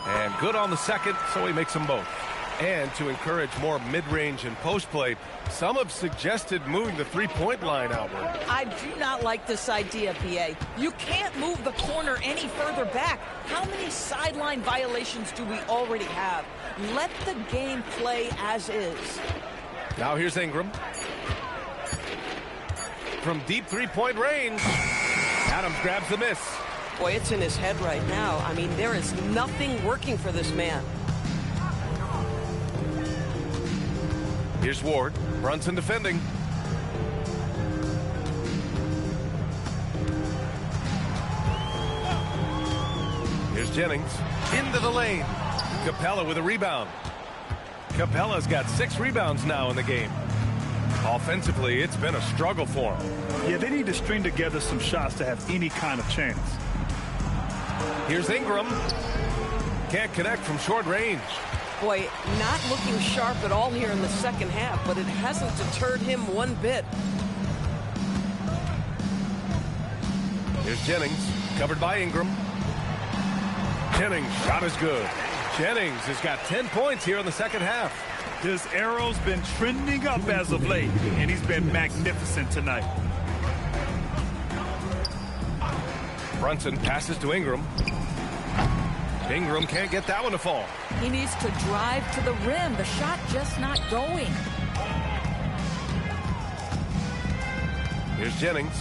And good on the second, so he makes them both. And to encourage more mid-range and post-play, some have suggested moving the three-point line outward. I do not like this idea, B.A. You can't move the corner any further back. How many sideline violations do we already have? Let the game play as is. Now here's Ingram. From deep three-point range, Adams grabs the miss. Boy, it's in his head right now. I mean, there is nothing working for this man. Here's Ward. Brunson defending. Here's Jennings. Into the lane. Capella with a rebound. Capella's got 6 rebounds now in the game. Offensively, it's been a struggle for him. Yeah, they need to string together some shots to have any kind of chance. Here's Ingram. Can't connect from short range. Boy, not looking sharp at all here in the second half, but it hasn't deterred him one bit. Here's Jennings, covered by Ingram. Jennings' shot is good. Jennings has got 10 points here in the second half. His arrow's been trending up as of late, and he's been magnificent tonight. Brunson passes to Ingram. Ingram can't get that one to fall. He needs to drive to the rim. The shot just not going. Here's Jennings.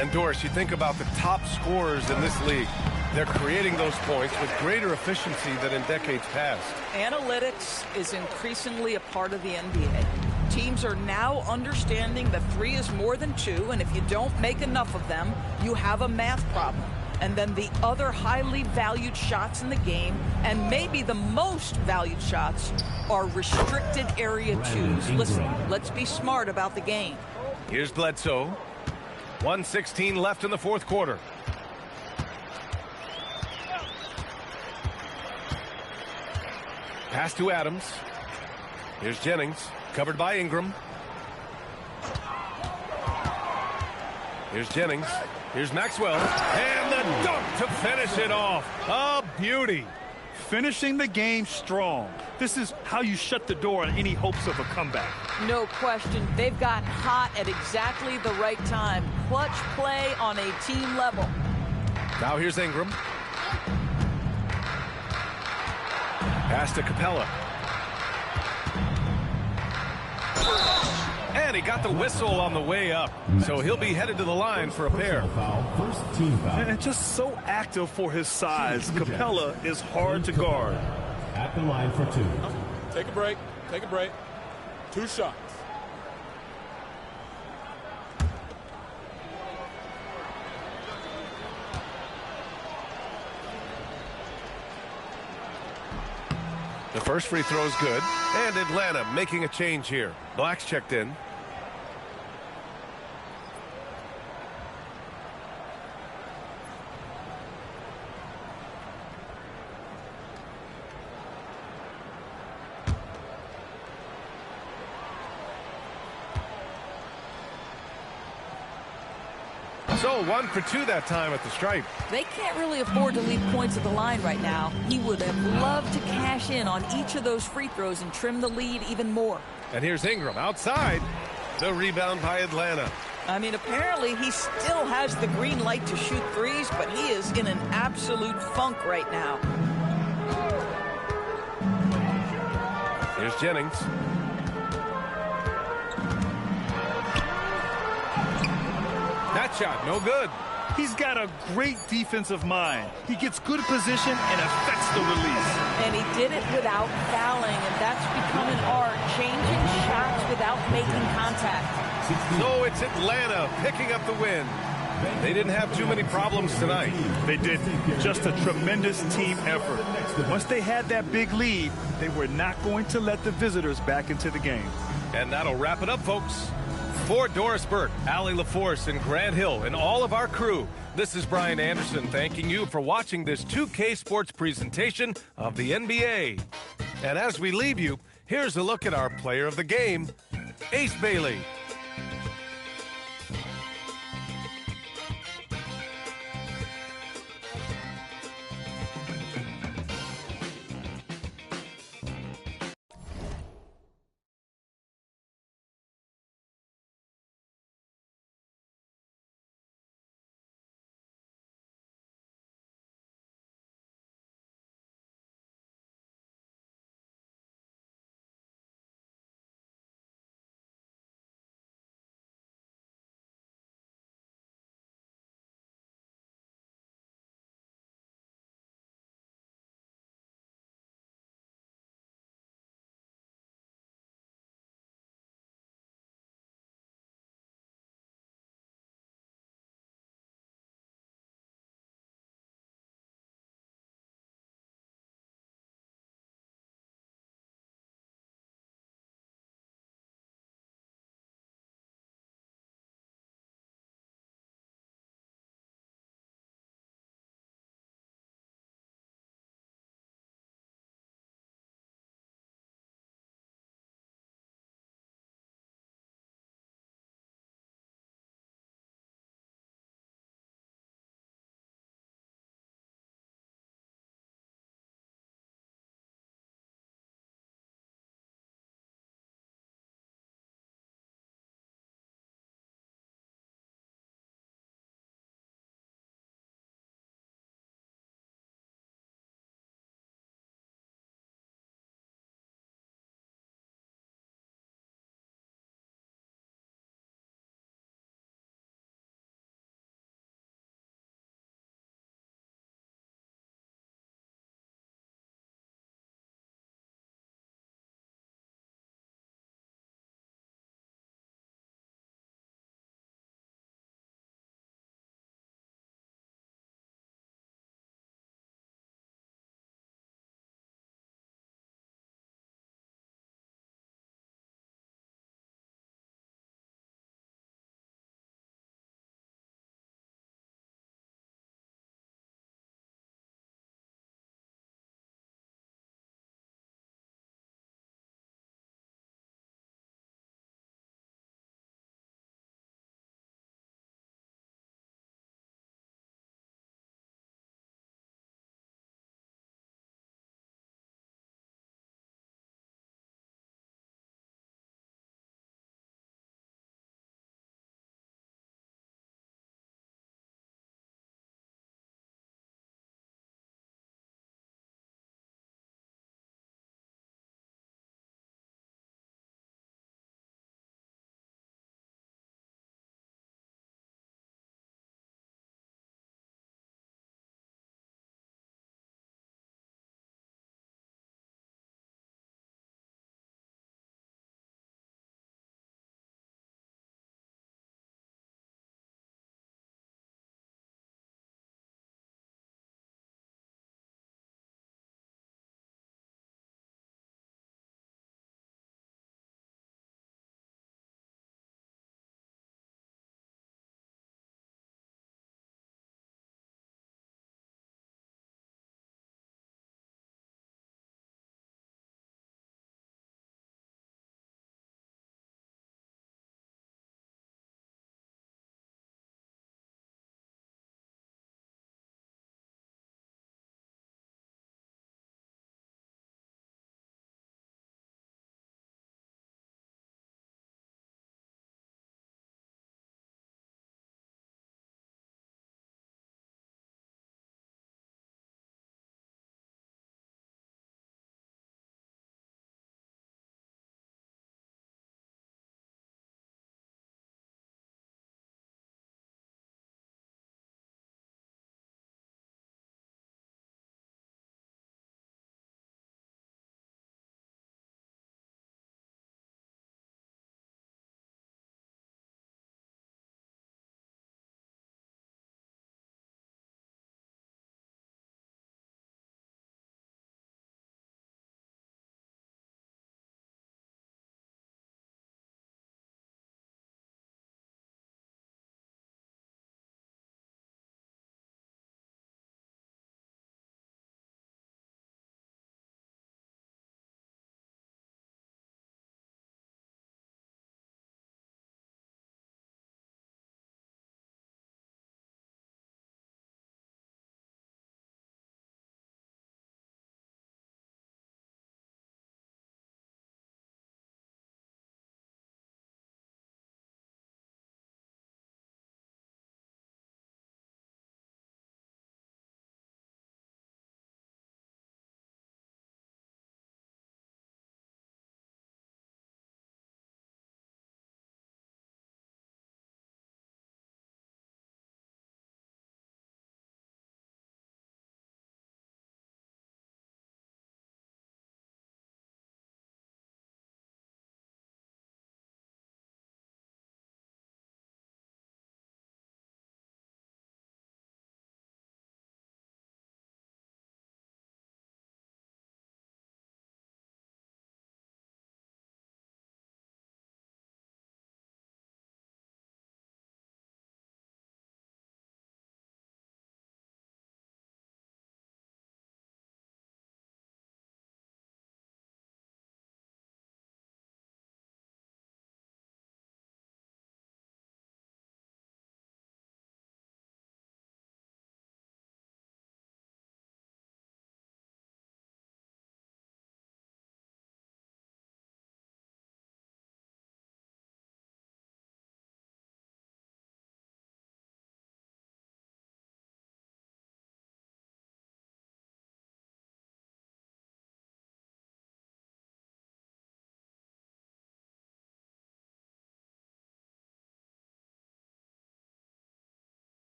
And Doris, you think about the top scorers in this league. They're creating those points with greater efficiency than in decades past. Analytics is increasingly a part of the NBA. Teams are now understanding that 3 is more than 2, and if you don't make enough of them, you have a math problem. And then the other highly valued shots in the game, and maybe the most valued shots, are restricted area 2s. Listen, let's be smart about the game. Here's Bledsoe. 1:16 left in the fourth quarter. Pass to Adams. Here's Jennings, covered by Ingram. Here's Jennings. Here's Maxwell. And the dunk to finish it off. A beauty. Finishing the game strong. This is how you shut the door on any hopes of a comeback. No question. They've gotten hot at exactly the right time. Clutch play on a team level. Now here's Ingram. Pass to Capella. And he got the whistle on the way up. So he'll be headed to the line for a pair. First team foul. And just so active for his size. Capella is hard to guard. At the line for 2. Take a break. Take a break. 2 shots. The first free throw is good. And Atlanta making a change here. Black's checked in. So 1 for 2 that time at the stripe. They can't really afford to leave points at the line right now. He would have loved to cash in on each of those free throws and trim the lead even more. And here's Ingram outside. The rebound by Atlanta. I mean, apparently he still has the green light to shoot threes, but he is in an absolute funk right now. Here's Jennings. That shot, no good. He's got a great defensive mind. He gets good position and affects the release. And he did it without fouling, and that's become an art, changing shots without making contact. So it's Atlanta picking up the win. They didn't have too many problems tonight. They didn't. Just a tremendous team effort. Once they had that big lead, they were not going to let the visitors back into the game. And that'll wrap it up, folks. For Doris Burke, Allie LaForce, and Grant Hill, and all of our crew, this is Brian Anderson thanking you for watching this 2K Sports presentation of the NBA. And as we leave you, here's a look at our player of the game, Ace Bailey.